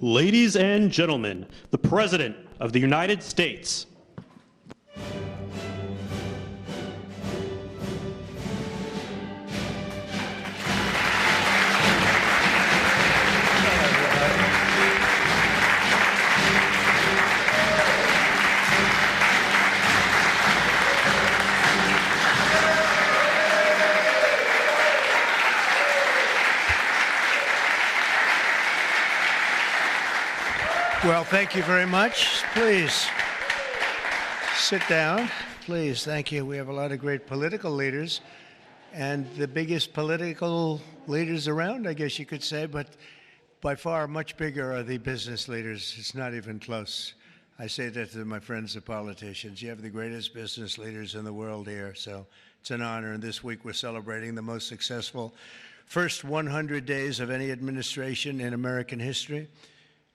Ladies and gentlemen, the President of the United States. Well, thank you very much. Please sit down. Please, thank you. We have a lot of great political leaders, and the biggest political leaders around, I guess you could say, but by far much bigger are the business leaders. It's not even close. I say that to my friends, the politicians. You have the greatest business leaders in the world here, so it's an honor. And this week we're celebrating the most successful first 100 days of any administration in American history.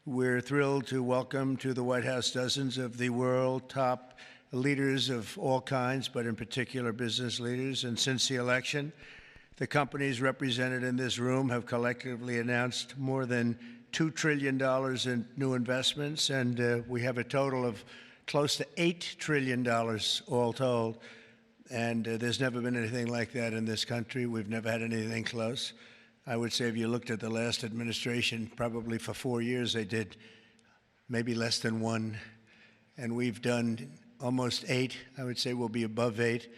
We're thrilled to welcome to the White House dozens of the world top leaders of all kinds, but in particular business leaders. And since the election, the companies represented in this room have collectively announced more than $2 trillion in new investments, and we have a total of close to $8 trillion all told. And there's never been anything like that in this country. We've never had anything close. I would say if you looked at the last administration, probably for 4 years they did maybe less than one, and we've done almost 8. I would say we'll be above 8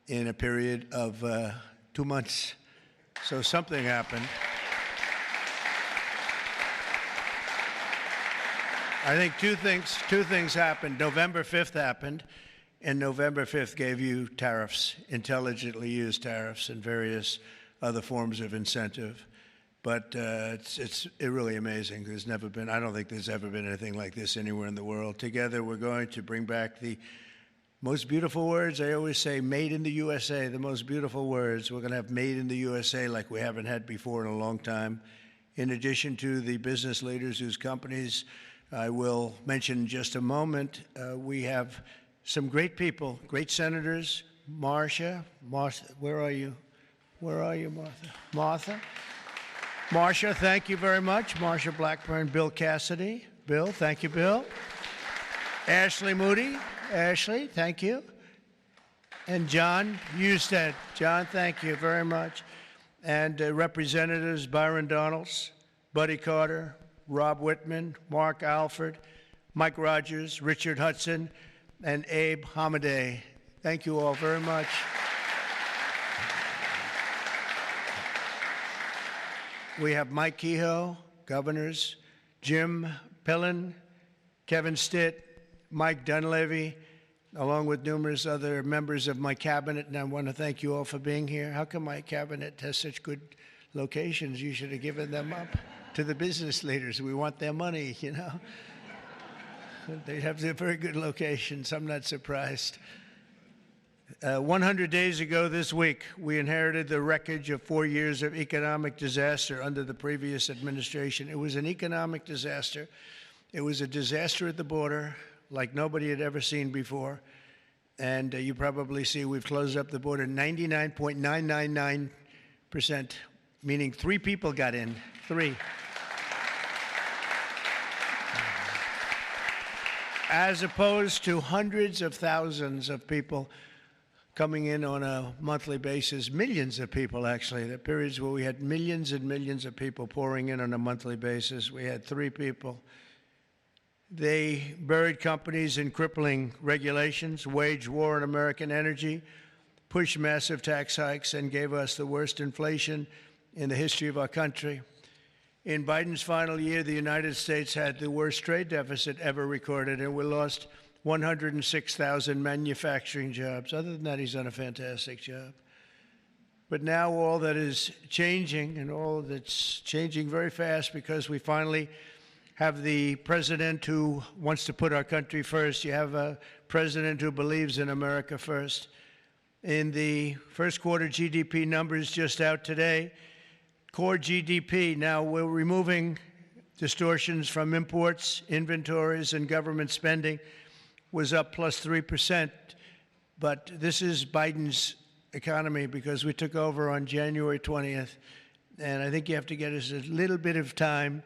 in a period of 2 months. So something happened. I think two things happened. November 5th happened, and November 5th gave you tariffs, intelligently used tariffs and various other forms of incentive. But it's really amazing. There's never been, I don't think there's ever been anything like this anywhere in the world. Together, we're going to bring back the most beautiful words. I always say made in the USA, the most beautiful words. We're going to have made in the USA like we haven't had before in a long time. In addition to the business leaders whose companies I will mention in just a moment, we have some great people, great senators. Marcia, where are you? Where are you, Martha? Marcia, thank you very much. Marcia Blackburn, Bill Cassidy. Bill, thank you, Bill. Ashley Moody. Ashley, thank you. And John Husted. John, thank you very much. And Representatives Byron Donalds, Buddy Carter, Rob Whitman, Mark Alford, Mike Rogers, Richard Hudson, and Abe Hamadeh. Thank you all very much. We have Mike Kehoe, governors, Jim Pillen, Kevin Stitt, Mike Dunleavy, along with numerous other members of my cabinet, and I want to thank you all for being here. How come my cabinet has such good locations? You should have given them up to the business leaders. We want their money, you know. They have very good locations. I'm not surprised. 100 days ago this week, we inherited the wreckage of 4 years of economic disaster under the previous administration. It was an economic disaster. It was a disaster at the border like nobody had ever seen before. And you probably see we've closed up the border 99.999%, meaning 3 people got in. 3. As opposed to hundreds of thousands of people coming in on a monthly basis, millions of people actually. There are periods where we had millions and millions of people pouring in on a monthly basis. We had 3 people. They buried companies in crippling regulations, waged war on American energy, pushed massive tax hikes, and gave us the worst inflation in the history of our country. In Biden's final year, the United States had the worst trade deficit ever recorded, and we lost 106,000 manufacturing jobs. Other than that, he's done a fantastic job. But now all that is changing, and all that's changing very fast because we finally have the president who wants to put our country first. You have a president who believes in America first. In the first quarter GDP numbers just out today, core GDP, now we're removing distortions from imports, inventories, and government spending, was up plus 3%. But this is Biden's economy because we took over on January 20th. And I think you have to get us a little bit of time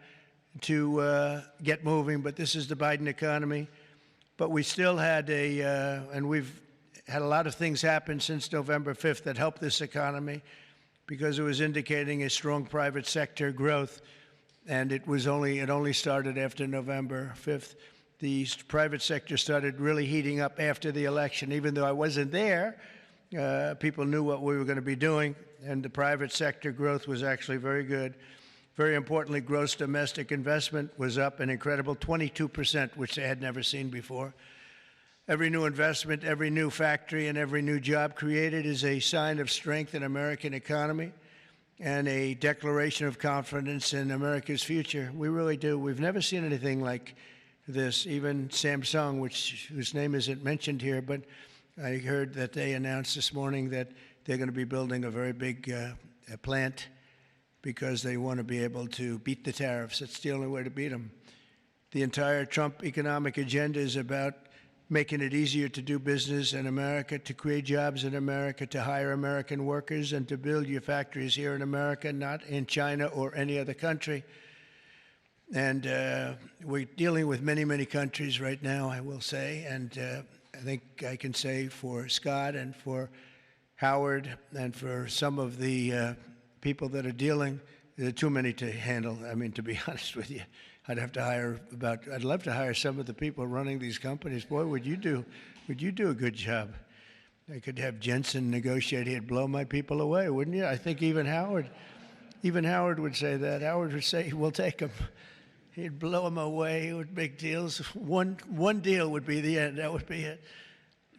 to get moving, but this is the Biden economy. But we still had and we've had a lot of things happen since November 5th that helped this economy because it was indicating a strong private sector growth, and it only started after November 5th. The private sector started really heating up after the election. Even though I wasn't there, people knew what we were going to be doing, and the private sector growth was actually very good. Very importantly, gross domestic investment was up an incredible 22%, which they had never seen before. Every new investment, every new factory, and every new job created is a sign of strength in the American economy and a declaration of confidence in America's future. We really do. We've never seen anything like this. Even Samsung, whose name isn't mentioned here, but I heard that they announced this morning that they're going to be building a very big plant because they want to be able to beat the tariffs. It's the only way to beat them. The entire Trump economic agenda is about making it easier to do business in America, to create jobs in America, to hire American workers, and to build your factories here in America, not in China or any other country. And we're dealing with many, many countries right now, I will say. And I think I can say for Scott and for Howard and for some of the people that are dealing, there are too many to handle. I mean, to be honest with you, I'd love to hire some of the people running these companies. Boy, would you do a good job. I could have Jensen negotiate. He'd blow my people away, wouldn't you? I think even Howard would say that. Howard would say, we'll take them. He'd blow them away. He would make deals. One deal would be the end. That would be it.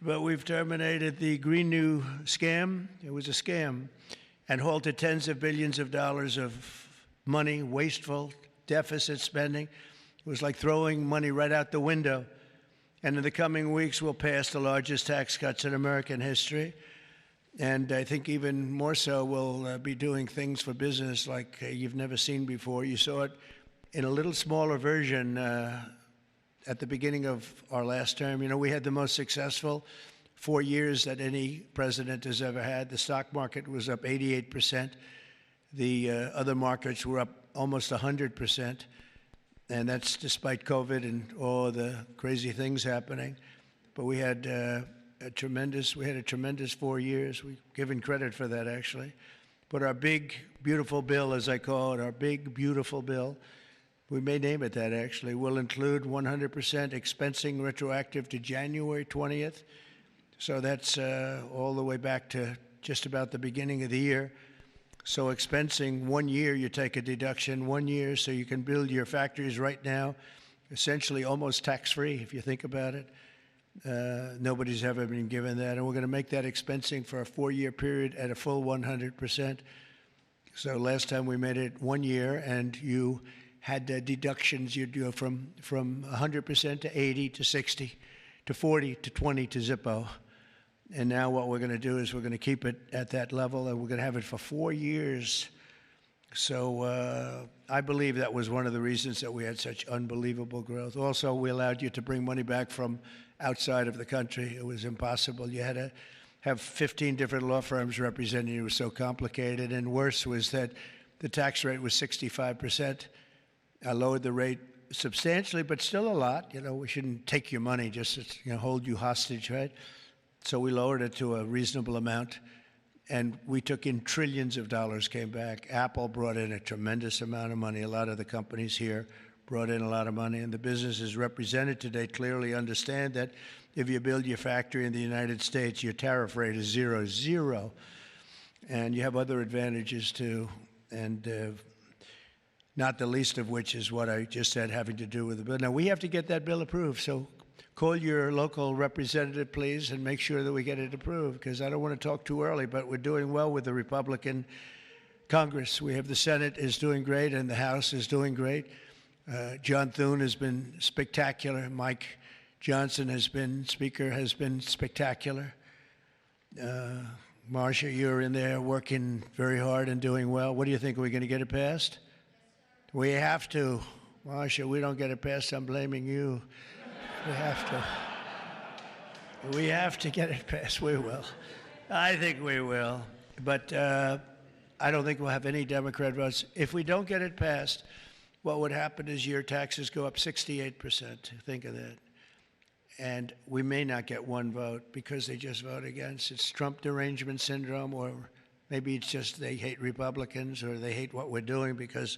But we've terminated the Green New scam. It was a scam. And halted tens of billions of dollars of money, wasteful deficit spending. It was like throwing money right out the window. And in the coming weeks, we'll pass the largest tax cuts in American history. And I think even more so, we'll be doing things for business like you've never seen before. You saw it in a little smaller version at the beginning of our last term. You know, we had the most successful 4 years that any president has ever had. The stock market was up 88%. The other markets were up almost 100%. And that's despite COVID and all the crazy things happening. But we had a tremendous 4 years. We've given credit for that, actually. But our big, beautiful bill, as I call it, our big, beautiful bill, we may name it that, actually, will include 100% expensing retroactive to January 20th. So that's all the way back to just about the beginning of the year. So expensing 1 year, you take a deduction 1 year, so you can build your factories right now, essentially almost tax-free, if you think about it. Nobody's ever been given that. And we're going to make that expensing for a 4-year period at a full 100%. So last time we made it 1 year, and you had deductions. You'd go from 100% to 80 to 60 to 40 to 20 to Zippo. And now what we're going to do is we're going to keep it at that level, and we're going to have it for 4 years. So I believe that was one of the reasons that we had such unbelievable growth. Also, we allowed you to bring money back from outside of the country. It was impossible. You had to have 15 different law firms representing you. It was so complicated. And worse was that the tax rate was 65%. I lowered the rate substantially, but still a lot. You know, we shouldn't take your money just to hold you hostage, right? So we lowered it to a reasonable amount, and we took in trillions of dollars, came back. Apple brought in a tremendous amount of money. A lot of the companies here brought in a lot of money, and the businesses represented today clearly understand that if you build your factory in the United States, your tariff rate is 0, and you have other advantages too, and not the least of which is what I just said, having to do with the bill. Now, we have to get that bill approved, so call your local representative, please, and make sure that we get it approved, because I don't want to talk too early, but we're doing well with the Republican Congress. We have the Senate is doing great, and the House is doing great. John Thune has been spectacular. Mike Johnson Speaker has been spectacular. Marcia, you're in there working very hard and doing well. What do you think? Are we going to get it passed? We have to. Marcia, we don't get it passed, I'm blaming you. We have to. We have to get it passed. We will. I think we will. But I don't think we'll have any Democrat votes. If we don't get it passed, what would happen is your taxes go up 68%. Think of that. And we may not get one vote because they just vote against. It's Trump derangement syndrome, or maybe it's just they hate Republicans, or they hate what we're doing because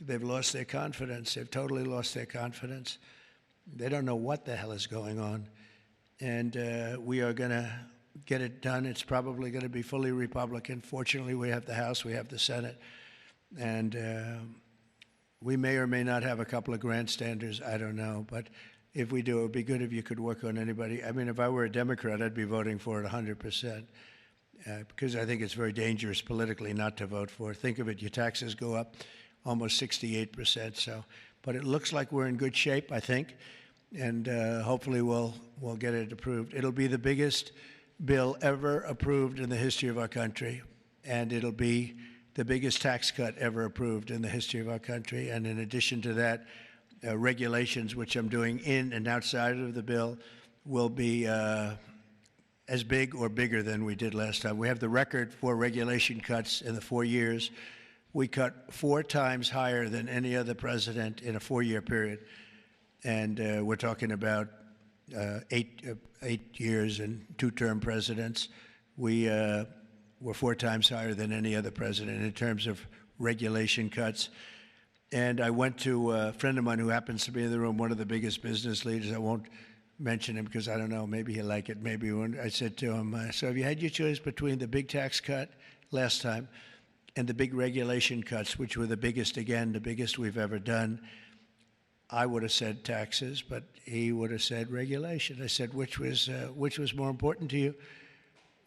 they've lost their confidence. They've totally lost their confidence. They don't know what the hell is going on. And we are going to get it done. It's probably going to be fully Republican. Fortunately, we have the House, we have the Senate. And we may or may not have a couple of grandstanders. I don't know. But if we do, it would be good if you could work on anybody. I mean, if I were a Democrat, I'd be voting for it 100%. Because I think it's very dangerous politically not to vote for it. Think of it, your taxes go up almost 68%. So, but it looks like we're in good shape, I think, and hopefully we'll get it approved. It'll be the biggest bill ever approved in the history of our country, and it'll be the biggest tax cut ever approved in the history of our country. And in addition to that, regulations, which I'm doing in and outside of the bill, will be as big or bigger than we did last time. We have the record for regulation cuts in the 4 years. We cut 4 times higher than any other president in a 4-year period. And we're talking about 8 years and 2-term presidents. We're 4 times higher than any other president in terms of regulation cuts. And I went to a friend of mine who happens to be in the room, one of the biggest business leaders. I won't mention him because I don't know, maybe he'll like it, maybe he won't. I said to him, so if you had your choice between the big tax cut last time and the big regulation cuts, which were the biggest, again, the biggest we've ever done, I would have said taxes, but he would have said regulation. I said, which was more important to you?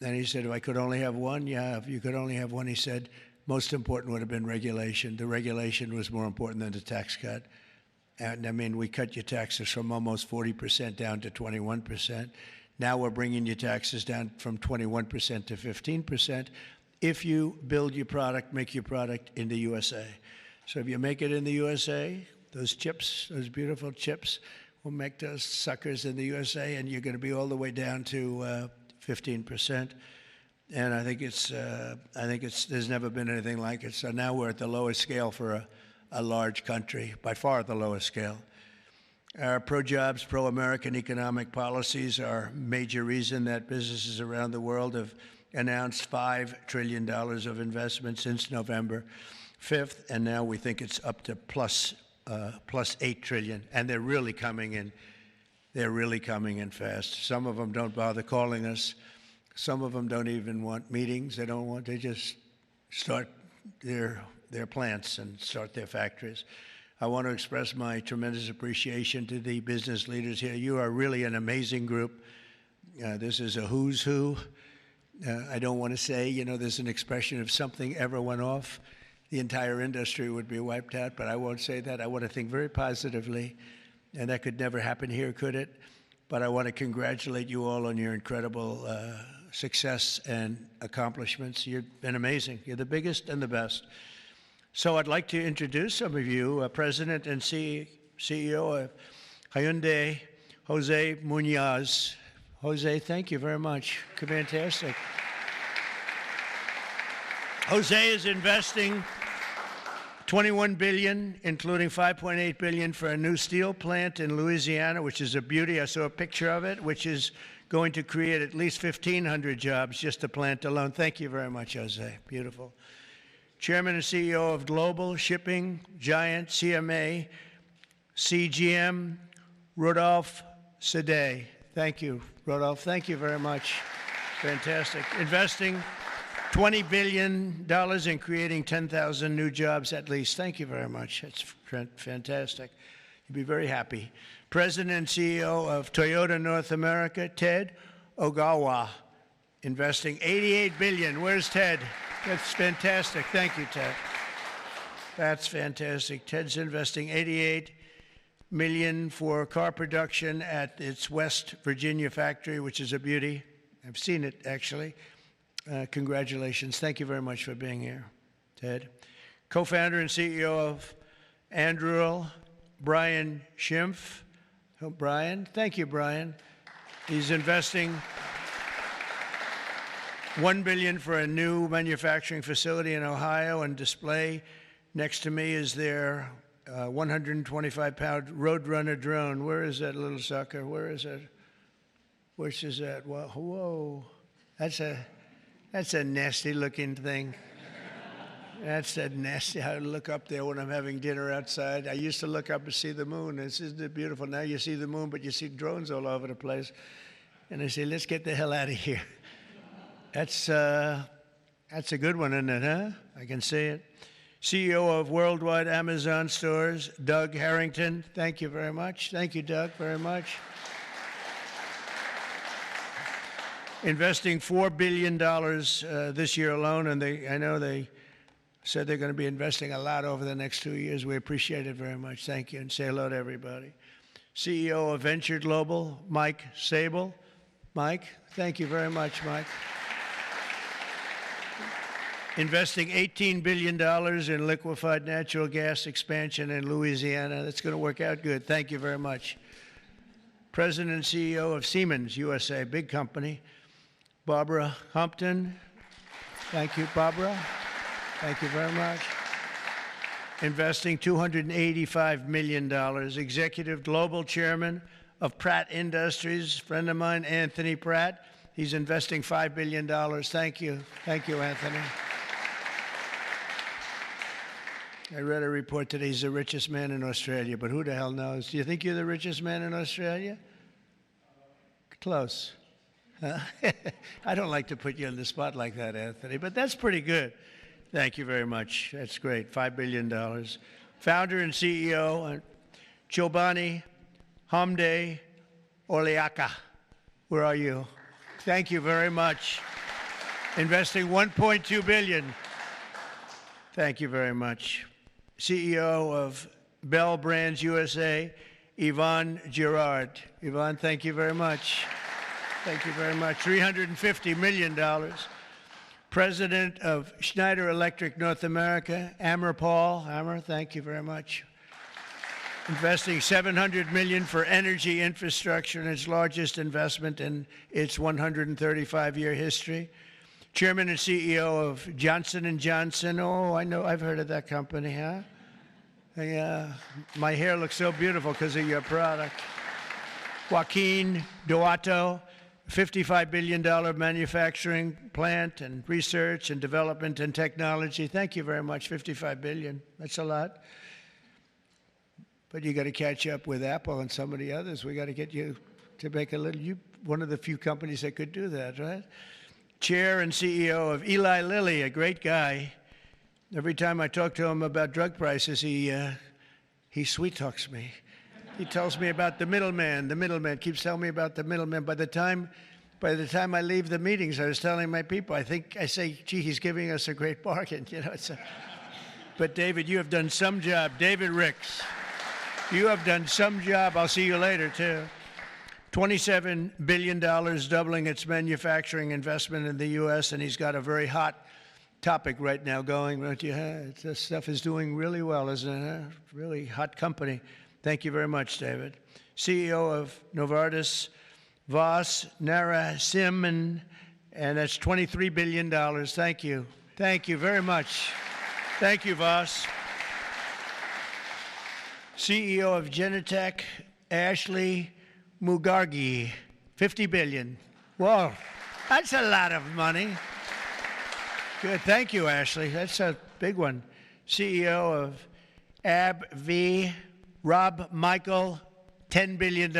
And he said, if I could only have one, yeah, if you could only have one, he said, most important would have been regulation. The regulation was more important than the tax cut. And I mean, we cut your taxes from almost 40% down to 21%. Now we're bringing your taxes down from 21% to 15% if you build your product, make your product in the USA. So if you make it in the USA, those chips, those beautiful chips, we'll make those suckers in the USA, and you're going to be all the way down to 15%. And I think there's never been anything like it. So now we're at the lowest scale for a large country, by far the lowest scale. Our pro-jobs, pro-American economic policies are a major reason that businesses around the world have announced $5 trillion of investment since November 5th, and now we think it's up to plus 8 trillion, and they're really coming in. They're really coming in fast. Some of them don't bother calling us. Some of them don't even want meetings. They just start their plants and start their factories. I want to express my tremendous appreciation to the business leaders here. You are really an amazing group. This is a who's who. I don't want to say, there's an expression if something ever went off, the entire industry would be wiped out, but I won't say that. I want to think very positively, and that could never happen here, could it? But I want to congratulate you all on your incredible success and accomplishments. You've been amazing. You're the biggest and the best. So I'd like to introduce some of you, President and CEO of Hyundai, Jose Munoz. Jose, thank you very much. Fantastic. Jose is investing $21 billion, including $5.8 billion for a new steel plant in Louisiana, which is a beauty. I saw a picture of it, which is going to create at least 1,500 jobs, just the plant alone. Thank you very much, Jose. Beautiful. Chairman and CEO of Global Shipping Giant CMA, CGM, Rudolph Sadeh. Thank you, Rudolph. Thank you very much. Fantastic. Investing $20 billion in creating 10,000 new jobs at least. Thank you very much. That's fantastic. You'll be very happy. President and CEO of Toyota North America, Ted Ogawa, investing $88 billion. Where's Ted? That's fantastic. Thank you, Ted. That's fantastic. Ted's investing $88 million for car production at its West Virginia factory, which is a beauty. I've seen it, actually. Congratulations. Thank you very much for being here, Ted. Co-founder and CEO of Anduril, Brian Schimpf. Oh, Brian. Thank you, Brian. He's investing $1 billion for a new manufacturing facility in Ohio and display. Next to me is their 125-pound Roadrunner drone. Where is that little sucker? Where is it? Which is that? Whoa. That's a nasty-looking thing. That's a nasty. I look up there when I'm having dinner outside. I used to look up and see the moon. Isn't it beautiful? Now you see the moon, but you see drones all over the place. And I say, let's get the hell out of here. That's a good one, isn't it, huh? I can see it. CEO of Worldwide Amazon Stores, Doug Harrington. Thank you very much. Thank you, Doug, very much. Investing $4 billion this year alone, and I know they said they're going to be investing a lot over the next 2 years. We appreciate it very much. Thank you, and say hello to everybody. CEO of Venture Global, Mike Sable. Mike, thank you very much, Mike. Investing $18 billion in liquefied natural gas expansion in Louisiana. That's going to work out good. Thank you very much. President and CEO of Siemens USA, big company, Barbara Humpton. Thank you, Barbara. Thank you very much. Investing $285 million. Executive Global Chairman of Pratt Industries, friend of mine, Anthony Pratt. He's investing $5 billion. Thank you. Thank you, Anthony. I read a report today he's the richest man in Australia, but who the hell knows? Do you think you're the richest man in Australia? Close. I don't like to put you on the spot like that, Anthony, but that's pretty good. Thank you very much. That's great. $5 billion. Founder and CEO, Chobani Hamde Oleaka. Where are you? Thank you very much. Investing $1.2 billion. Thank you very much. CEO of Bell Brands USA, Yvonne Girard. Yvonne, thank you very much. Thank you very much. $350 million. President of Schneider Electric North America, Amr Paul. Amr, thank you very much. Investing $700 million for energy infrastructure in its largest investment in its 135-year history. Chairman and CEO of Johnson & Johnson. Oh, I know, I've heard of that company, huh? My hair looks so beautiful because of your product. Joaquin Duato, $55 billion manufacturing plant and research and development and technology. Thank you very much, $55 billion. That's a lot. But you got to catch up with Apple and some of the others. We got to get you to make a little, one of the few companies that could do that, right? Chair and CEO of Eli Lilly, a great guy. Every time I talk to him about drug prices, he sweet talks me. He tells me about the middleman. The middleman keeps telling me about the middleman. By the time I leave the meetings, I was telling my people, I say, gee, he's giving us a great bargain. You know, but David, you have done some job. David Ricks, you have done some job. I'll see you later, too. $27 billion, doubling its manufacturing investment in the U.S., and he's got a very hot topic right now going, don't you? This stuff is doing really well, isn't it? Really hot company. Thank you very much, David. CEO of Novartis, Vas Narasimhan, and that's $23 billion. Thank you. Thank you very much. Thank you, Vas. CEO of Genentech, Ashley Mugargi, $50 billion. Whoa, that's a lot of money. Good, thank you, Ashley. That's a big one. CEO of AbbVie, Rob Michael, $10 billion.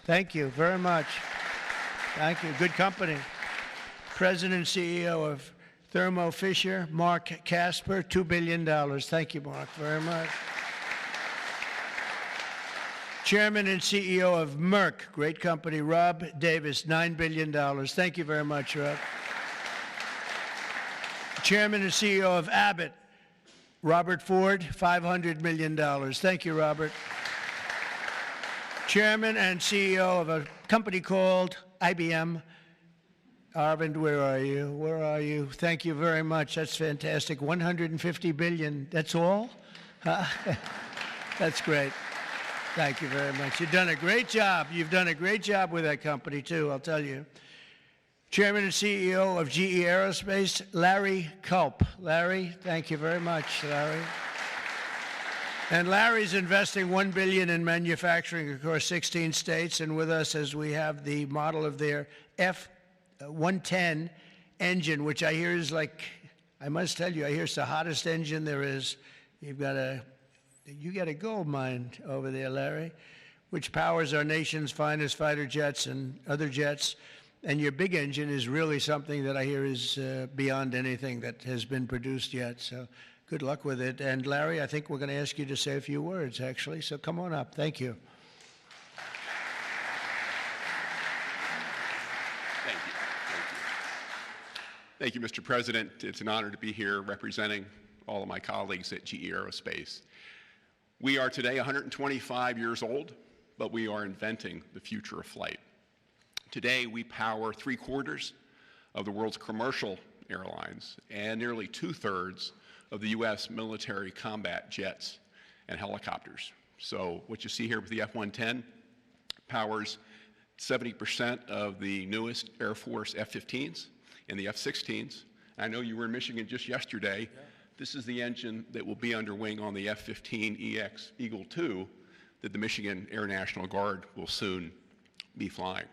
Thank you very much. Thank you, good company. President and CEO of Thermo Fisher, Mark Casper, $2 billion. Thank you, Mark, very much. Chairman and CEO of Merck, great company, Rob Davis, $9 billion. Thank you very much, Rob. Chairman and CEO of Abbott, Robert Ford, $500 million. Thank you, Robert. Chairman and CEO of a company called IBM. Arvind, where are you? Where are you? Thank you very much. That's fantastic. $150 billion. That's all? That's great. Thank you very much. You've done a great job. You've done a great job with that company, too, I'll tell you. Chairman and CEO of GE Aerospace, Larry Culp. Larry, thank you very much, Larry. And Larry's investing $1 billion in manufacturing across 16 states, and with us as we have the model of their F-110 engine, which I hear is like, I must tell you, I hear it's the hottest engine there is. You got a gold mine over there, Larry, which powers our nation's finest fighter jets and other jets. And your big engine is really something that I hear is beyond anything that has been produced yet. So good luck with it. And Larry, I think we're going to ask you to say a few words, actually. So come on up. Thank you. Thank you. Thank you, Mr. President. It's an honor to be here representing all of my colleagues at GE Aerospace. We are today 125 years old, but we are inventing the future of flight. Today, we power 3/4 of the world's commercial airlines and nearly 2/3 of the U.S. military combat jets and helicopters. So what you see here with the F-110 powers 70% of the newest Air Force F-15s and the F-16s. I know you were in Michigan just yesterday. Yeah. This is the engine that will be under wing on the F-15EX Eagle II that the Michigan Air National Guard will soon be flying.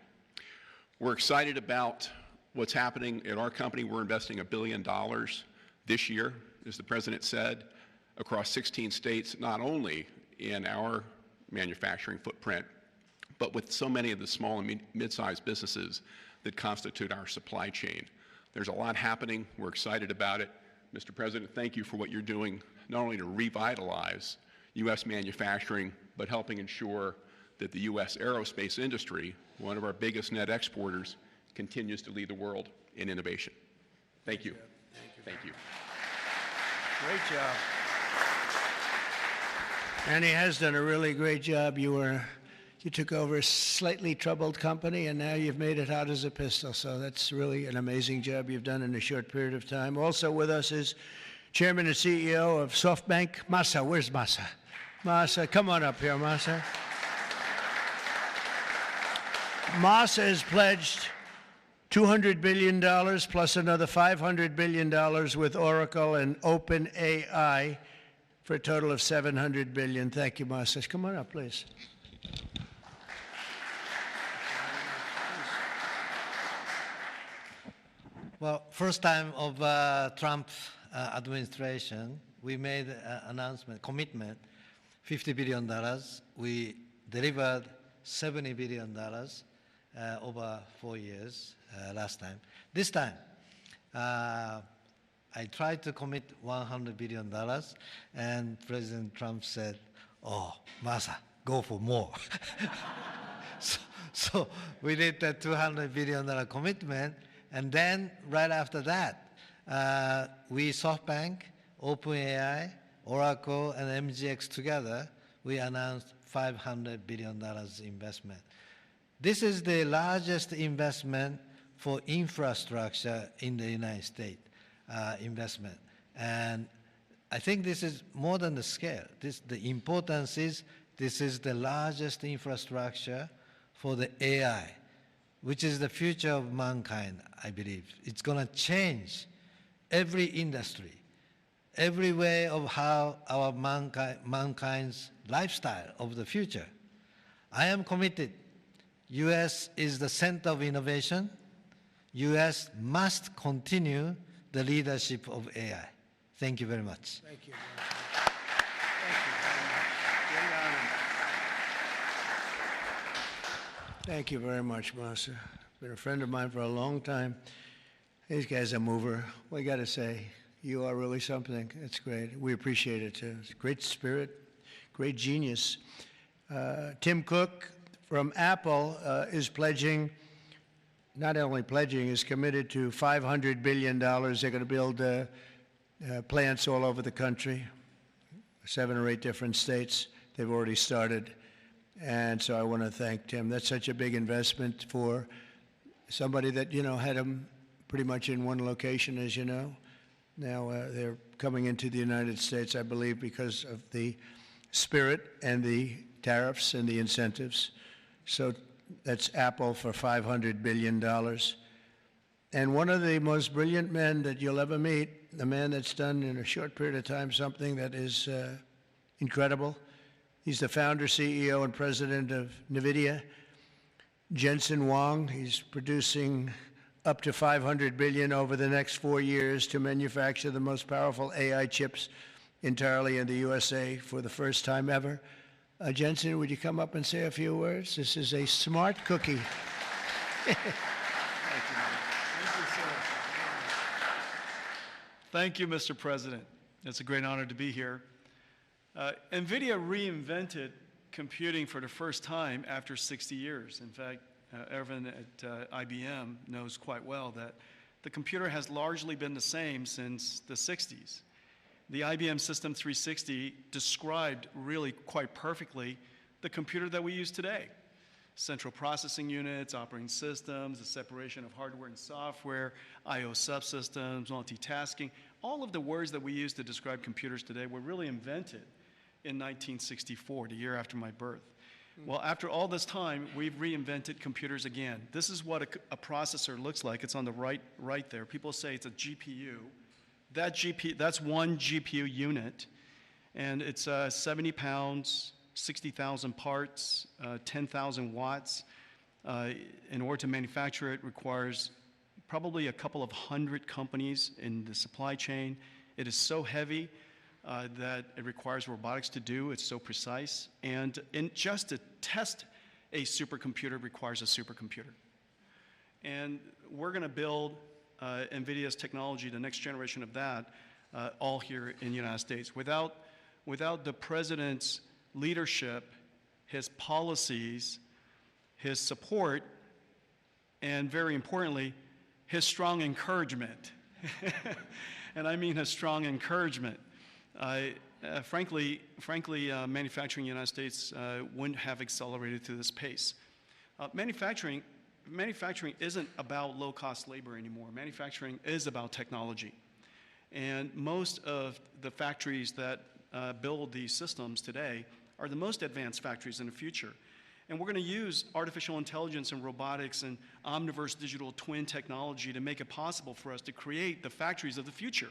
We're excited about what's happening at our company. We're investing $1 billion this year, as the President said, across 16 states, not only in our manufacturing footprint, but with so many of the small and mid-sized businesses that constitute our supply chain. There's a lot happening. We're excited about it. Mr. President, thank you for what you're doing, not only to revitalize U.S. manufacturing, but helping ensure that the U.S. aerospace industry, one of our biggest net exporters, continues to lead the world in innovation. Thank you. Thank you. Great job. And he has done a really great job. You took over a slightly troubled company, and now you've made it hot as a pistol. So that's really an amazing job you've done in a short period of time. Also with us is Chairman and CEO of SoftBank, Masa. Where's Masa? Masa, come on up here, Masa. Masa has pledged $200 billion plus another $500 billion with Oracle and OpenAI for a total of $700 billion. Thank you, Masa. Come on up, please. Well, first time of Trump administration, we made an announcement, commitment, $50 billion. We delivered $70 billion over 4 years last time. This time, I tried to commit $100 billion, and President Trump said, "Oh, Masa, go for more." so we did that $200 billion commitment, and then right after that, we SoftBank, OpenAI, Oracle, and MGX together, we announced $500 billion investment. This is the largest investment for infrastructure in the United States, investment. And I think this is more than the scale. The importance is this is the largest infrastructure for the AI, which is the future of mankind, I believe. It's going to change every industry, every way of how our mankind's lifestyle of the future. I am committed. U.S. is the center of innovation. U.S. must continue the leadership of AI. Thank you very much. Thank you. Thank you very much, Masa. Been a friend of mine for a long time. These guys are mover. We got to say, you are really something. It's great. We appreciate it too. It's great spirit, great genius. Tim Cook from Apple is pledging, not only pledging, is committed to $500 billion. They're going to build plants all over the country, 7 or 8 different states. They've already started. And so I want to thank Tim. That's such a big investment for somebody that, had them pretty much in one location, as you know. Now they're coming into the United States, I believe, because of the spirit and the tariffs and the incentives. So that's Apple for $500 billion. And one of the most brilliant men that you'll ever meet, the man that's done in a short period of time something that is incredible. He's the founder, CEO, and president of Nvidia. Jensen Huang, he's producing up to 500 billion over the next 4 years to manufacture the most powerful AI chips entirely in the USA for the first time ever. Jensen, would you come up and say a few words? This is a smart cookie. Thank you, Mr. President. It's a great honor to be here. Nvidia reinvented computing for the first time after 60 years. In fact, Ervin at IBM knows quite well that the computer has largely been the same since the 60s. The IBM System 360 described really quite perfectly the computer that we use today. Central processing units, operating systems, the separation of hardware and software, I/O subsystems, multitasking. All of the words that we use to describe computers today were really invented in 1964, the year after my birth. Well, after all this time, we've reinvented computers again. This is what a processor looks like. It's on the right there. People say it's a GPU. That's one GPU unit, and it's 70 pounds, 60,000 parts, 10,000 watts. In order to manufacture it requires probably a couple of hundred companies in the supply chain. It is so heavy that it requires robotics to do. It's so precise. And just to test a supercomputer requires a supercomputer. And we're going to build NVIDIA's technology, the next generation of that, all here in the United States. Without the president's leadership, his policies, his support, and very importantly, his strong encouragement. And I mean his strong encouragement. Frankly, manufacturing in the United States wouldn't have accelerated to this pace. Manufacturing isn't about low-cost labor anymore. Manufacturing is about technology. And most of the factories that build these systems today are the most advanced factories in the future. And we're going to use artificial intelligence and robotics and omniverse digital twin technology to make it possible for us to create the factories of the future.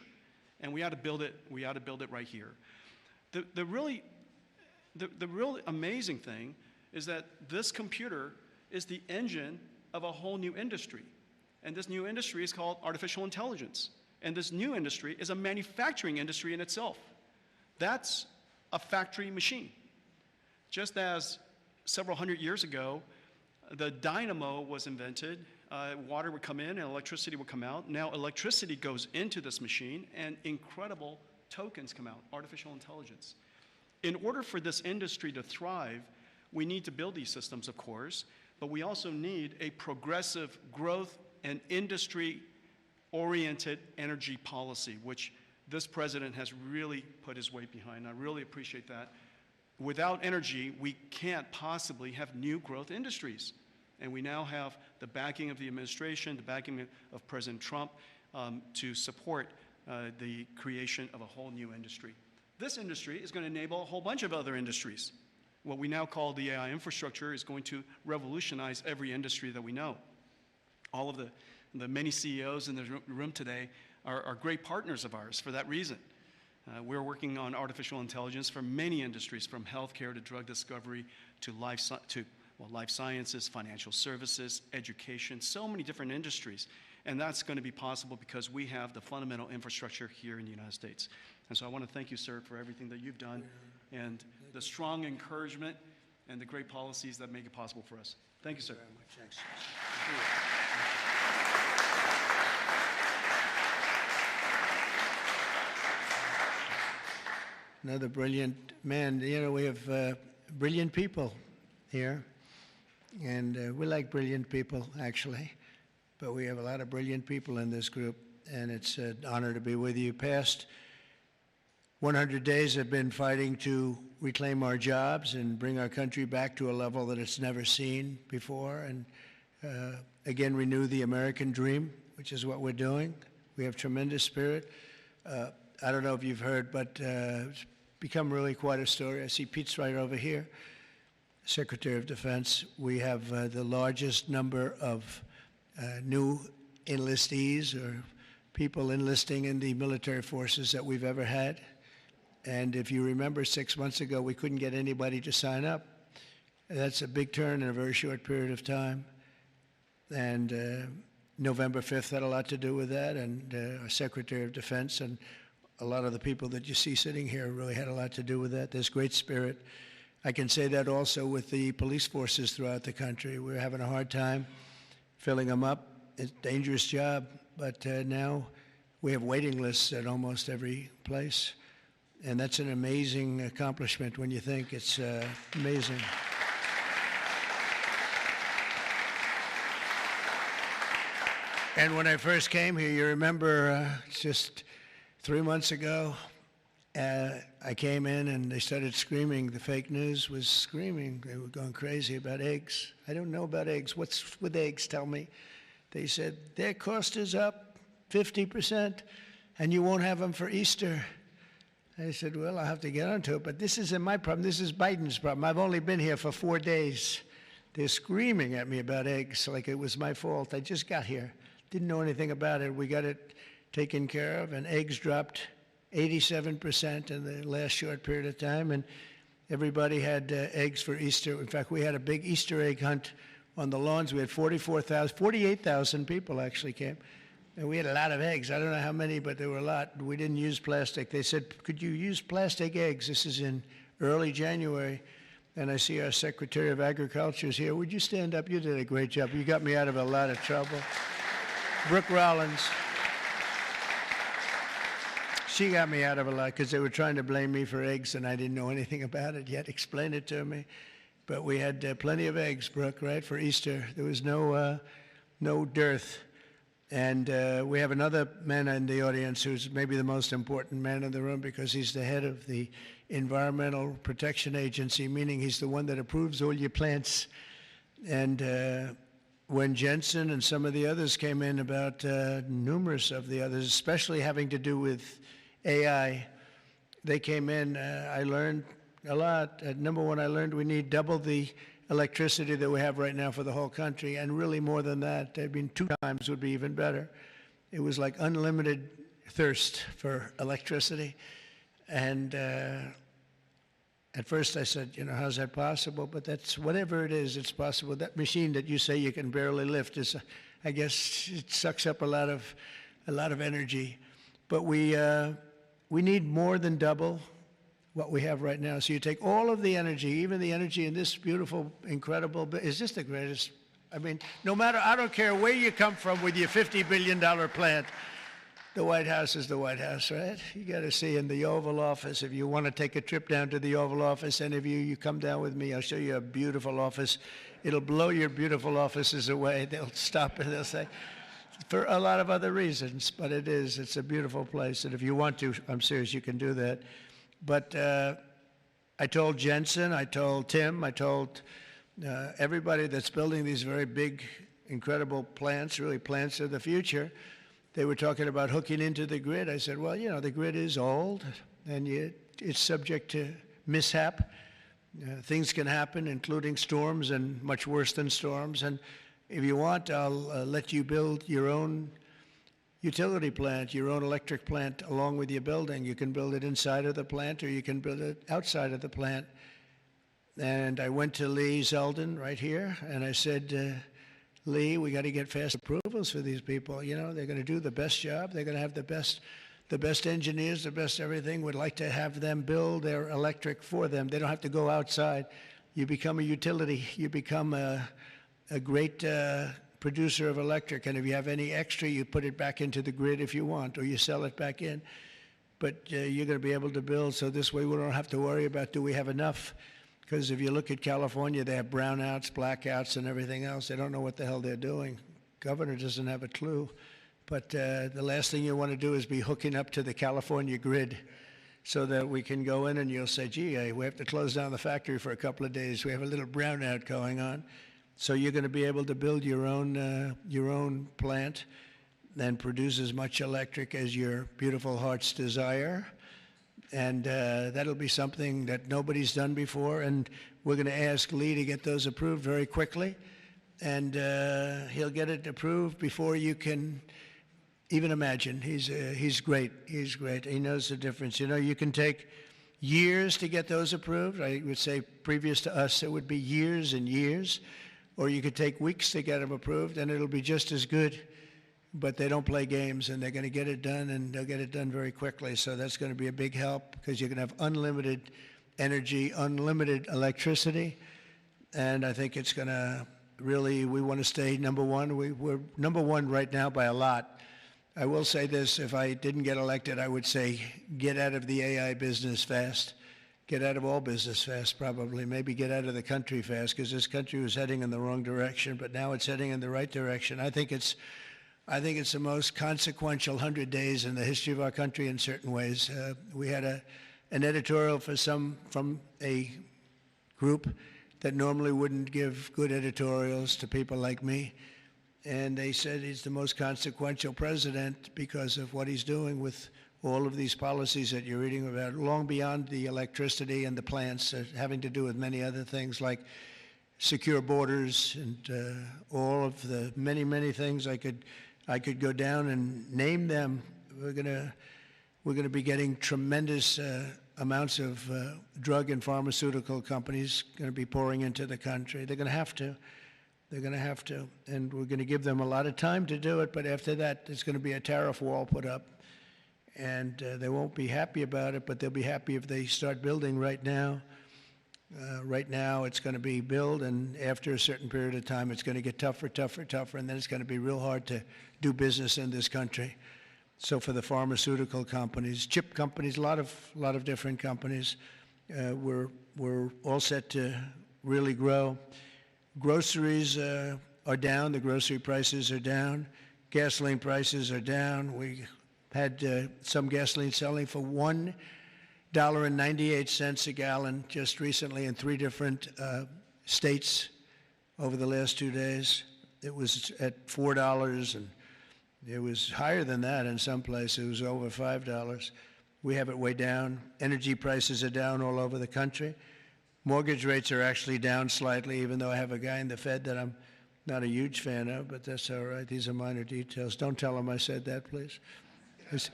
And we ought to build it. We ought to build it right here. The really amazing thing is that this computer is the engine of a whole new industry. And this new industry is called artificial intelligence. And this new industry is a manufacturing industry in itself. That's a factory machine. Just as several hundred years ago, the dynamo was invented, water would come in and electricity would come out. Now electricity goes into this machine and incredible tokens come out, artificial intelligence. In order for this industry to thrive, we need to build these systems, of course, but we also need a progressive growth and industry-oriented energy policy, which this president has really put his weight behind. I really appreciate that. Without energy, we can't possibly have new growth industries. And we now have the backing of the administration, the backing of President Trump to support the creation of a whole new industry. This industry is going to enable a whole bunch of other industries. What we now call the AI infrastructure is going to revolutionize every industry that we know. All of the many CEOs in the room today are great partners of ours for that reason. We're working on artificial intelligence for many industries, from healthcare to drug discovery to life sciences, financial services, education, so many different industries. And that's going to be possible because we have the fundamental infrastructure here in the United States. And so I want to thank you, sir, for everything that you've done and the strong encouragement and the great policies that make it possible for us. Thank you, sir. Very much. Thanks. Another brilliant man. You know, we have brilliant people here, and we like brilliant people, actually, but we have a lot of brilliant people in this group, and it's an honor to be with you. Past 100 days have been fighting to reclaim our jobs and bring our country back to a level that it's never seen before, and again renew the American dream, which is what we're doing. We have tremendous spirit. I don't know if you've heard, but it's become really quite a story. I see Pete's right over here, Secretary of Defense. We have the largest number of new enlistees or people enlisting in the military forces that we've ever had. And if you remember 6 months ago, we couldn't get anybody to sign up. That's a big turn in a very short period of time. And November 5th had a lot to do with that, and our Secretary of Defense and a lot of the people that you see sitting here really had a lot to do with that. There's great spirit. I can say that also with the police forces throughout the country. We're having a hard time filling them up. It's a dangerous job, but now we have waiting lists at almost every place. And that's an amazing accomplishment when you think. It's amazing. And when I first came here, you remember just 3 months ago, I came in and they started screaming. The fake news was screaming. They were going crazy about eggs. I don't know about eggs. What's with eggs? Tell me. They said, their cost is up 50%, and you won't have them for Easter. I said, well, I'll have to get onto it, but this isn't my problem. This is Biden's problem. I've only been here for 4 days. They're screaming at me about eggs like it was my fault. I just got here. Didn't know anything about it. We got it taken care of, and eggs dropped 87% in the last short period of time, and everybody had eggs for Easter. In fact, we had a big Easter egg hunt on the lawns. We had 48,000 people actually came. And we had a lot of eggs. I don't know how many, but there were a lot. We didn't use plastic. They said, could you use plastic eggs? This is in early January. And I see our Secretary of Agriculture is here. Would you stand up? You did a great job. You got me out of a lot of trouble. Brooke Rollins. She got me out of a lot because they were trying to blame me for eggs, and I didn't know anything about it yet. Explain it to me. But we had plenty of eggs, Brooke, right, for Easter. There was no dearth. And we have another man in the audience who's maybe the most important man in the room because he's the head of the Environmental Protection Agency, meaning he's the one that approves all your plants. And when Jensen and some of the others came in about numerous of the others, especially having to do with AI, they came in, I learned a lot. Number one, I learned we need double the electricity that we have right now for the whole country, and really more than that. I mean, 2 times would be even better. It was like unlimited thirst for electricity. And at first I said, you know, how's that possible? But that's, whatever it is, it's possible. That machine that you say you can barely lift is, I guess, it sucks up a lot of energy. But we need more than double what we have right now. So you take all of the energy, even the energy in this beautiful, incredible, is this the greatest? I mean, no matter, I don't care where you come from with your $50 billion plant, the White House is the White House, right? You got to see in the Oval Office. If you want to take a trip down to the Oval Office, any of you come down with me, I'll show you a beautiful office. It'll blow your beautiful offices away. They'll stop and they'll say, for a lot of other reasons, but it's a beautiful place. And if you want to, I'm serious, you can do that. But I told Jensen, I told Tim, I told everybody that's building these very big, incredible plants, really plants of the future, they were talking about hooking into the grid. I said, well, you know, the grid is old, and it's subject to mishap. Things can happen, including storms and much worse than storms. And if you want, I'll let you build your own utility plant, your own electric plant along with your building. You can build it inside of the plant or you can build it outside of the plant. And I went to Lee Zeldin right here and I said, Lee, we got to get fast approvals for these people. You know, they're going to do the best job. They're going to have the best engineers, the best everything. We'd like to have them build their electric for them. They don't have to go outside. You become a utility. You become a great producer of electric, and if you have any extra, you put it back into the grid if you want, or you sell it back in. But you're going to be able to build, so this way we don't have to worry about, do we have enough? Because if you look at California, they have brownouts, blackouts, and everything else. They don't know what the hell they're doing. Governor doesn't have a clue. But the last thing you want to do is be hooking up to the California grid so that we can go in and you'll say, gee, we have to close down the factory for a couple of days. We have a little brownout going on. So you're going to be able to build your own plant and produce as much electric as your beautiful heart's desire. And that'll be something that nobody's done before. And we're going to ask Lee to get those approved very quickly. And he'll get it approved before you can even imagine. He's great. He's great. He knows the difference. You know, you can take years to get those approved. I would say previous to us, it would be years and years. Or you could take weeks to get them approved, and it'll be just as good. But they don't play games, and they're going to get it done, and they'll get it done very quickly. So that's going to be a big help because you're going to have unlimited energy, unlimited electricity. And I think it's going to really, we want to stay number one. We're number one right now by a lot. I will say this, if I didn't get elected, I would say get out of the AI business fast. Get out of all business fast, probably. Maybe get out of the country fast, because this country was heading in the wrong direction, but now it's heading in the right direction. I think it's the most consequential 100 days in the history of our country in certain ways. We had an editorial from a group that normally wouldn't give good editorials to people like me. And they said he's the most consequential president because of what he's doing with all of these policies that you're reading about, long beyond the electricity and the plants, having to do with many other things like secure borders and all of the many, many things I could go down and name them. We're gonna be getting tremendous amounts of drug and pharmaceutical companies going to be pouring into the country. They're going to have to. They're going to have to, and we're going to give them a lot of time to do it, but after that, there's going to be a tariff wall put up, and they won't be happy about it, but they'll be happy if they start building right now. Right now, it's going to be build, and after a certain period of time, it's going to get tougher, tougher, tougher, and then it's going to be real hard to do business in this country. So for the pharmaceutical companies, chip companies, a lot of different companies, we're all set to really grow. Groceries are down. The grocery prices are down. Gasoline prices are down. We had some gasoline selling for $1.98 a gallon just recently in 3 different states over the last 2 days. It was at $4, and it was higher than that in some places. It was over $5. We have it way down. Energy prices are down all over the country. Mortgage rates are actually down slightly, even though I have a guy in the Fed that I'm not a huge fan of, but that's all right. These are minor details. Don't tell him I said that, please.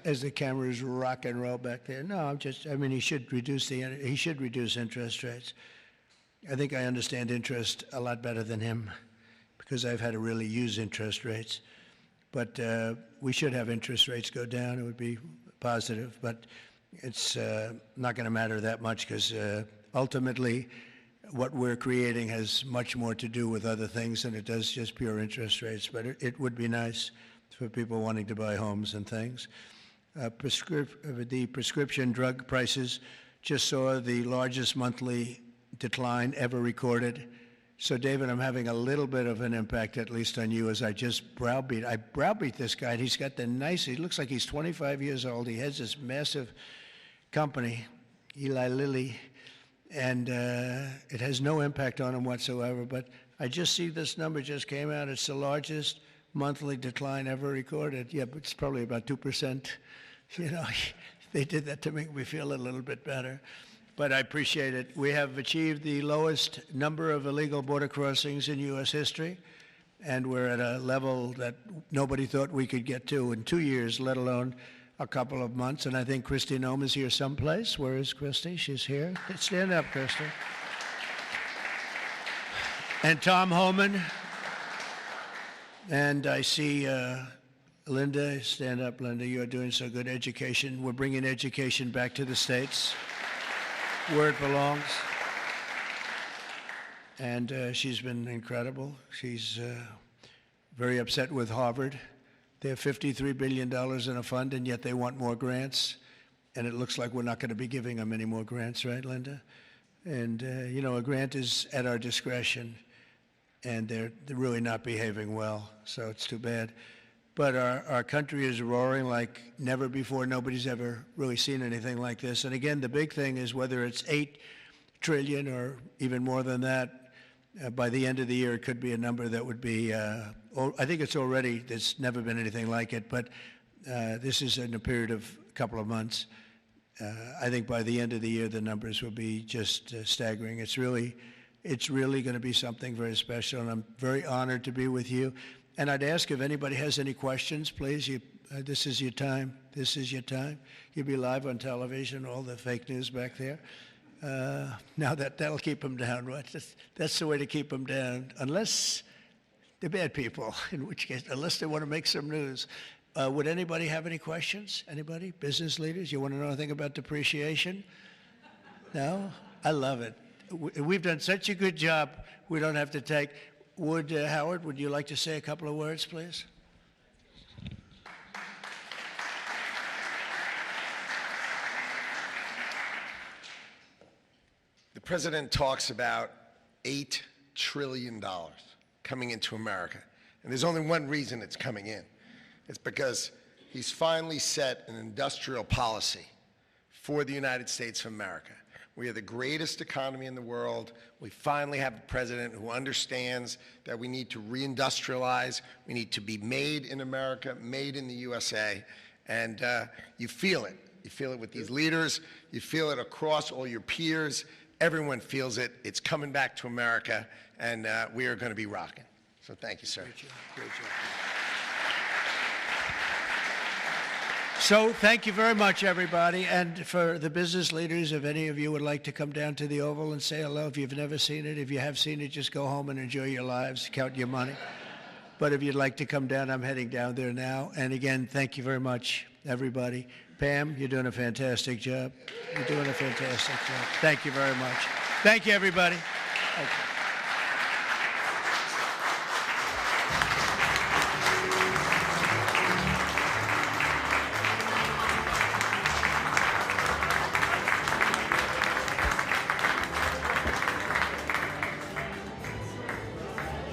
As the cameras rock and roll back there. No, he should reduce interest rates. I think I understand interest a lot better than him because I've had to really use interest rates. But we should have interest rates go down. It would be positive, but it's not going to matter that much because ultimately, what we're creating has much more to do with other things than it does just pure interest rates. But it would be nice for people wanting to buy homes and things. The prescription drug prices just saw the largest monthly decline ever recorded. So, David, I'm having a little bit of an impact, at least on you, as I just browbeat. I browbeat this guy, and he's got he looks like he's 25 years old. He has this massive company, Eli Lilly, and it has no impact on him whatsoever. But I just see this number just came out. It's the largest monthly decline ever recorded. Yeah, but it's probably about 2%. You know, they did that to make me feel a little bit better. But I appreciate it. We have achieved the lowest number of illegal border crossings in U.S. history, and we're at a level that nobody thought we could get to in 2 years, let alone a couple of months. And I think Kristi Noem is here someplace. Where is Kristi? She's here. Stand up, Kristi. And Tom Homan. And I see Linda. Stand up, Linda. You are doing so good. Education. We're bringing education back to the States, where it belongs. And she's been incredible. She's very upset with Harvard. They have $53 billion in a fund, and yet they want more grants. And it looks like we're not going to be giving them any more grants, right, Linda? And, you know, a grant is at our discretion, and they're really not behaving well, so it's too bad. But our country is roaring like never before. Nobody's ever really seen anything like this. And again, the big thing is whether it's $8 trillion or even more than that, by the end of the year, it could be a number that would be, I think it's already, there's never been anything like it, but this is in a period of a couple of months. I think by the end of the year, the numbers will be just staggering. It's really going to be something very special, and I'm very honored to be with you. And I'd ask if anybody has any questions, please. This is your time. This is your time. You'll be live on television, all the fake news back there. Now that'll keep them down, right? That's the way to keep them down, unless they're bad people, in which case, unless they want to make some news. Would anybody have any questions? Anybody? Business leaders? You want to know anything about depreciation? No? I love it. We've done such a good job, we don't have to take. Howard, would you like to say a couple of words, please? The president talks about $8 trillion coming into America. And there's only one reason it's coming in. It's because he's finally set an industrial policy for the United States of America. We are the greatest economy in the world. We finally have a president who understands that we need to reindustrialize. We need to be made in America, made in the USA. And you feel it. You feel it with these leaders. You feel it across all your peers. Everyone feels it. It's coming back to America, and we are going to be rocking. So thank you, sir. Great job. Great job. So thank you very much, everybody. And for the business leaders, if any of you would like to come down to the Oval and say hello, if you've never seen it, if you have seen it, just go home and enjoy your lives, count your money. But if you'd like to come down, I'm heading down there now. And again, thank you very much, everybody. Pam, you're doing a fantastic job. You're doing a fantastic job. Thank you very much. Thank you, everybody. Thank you.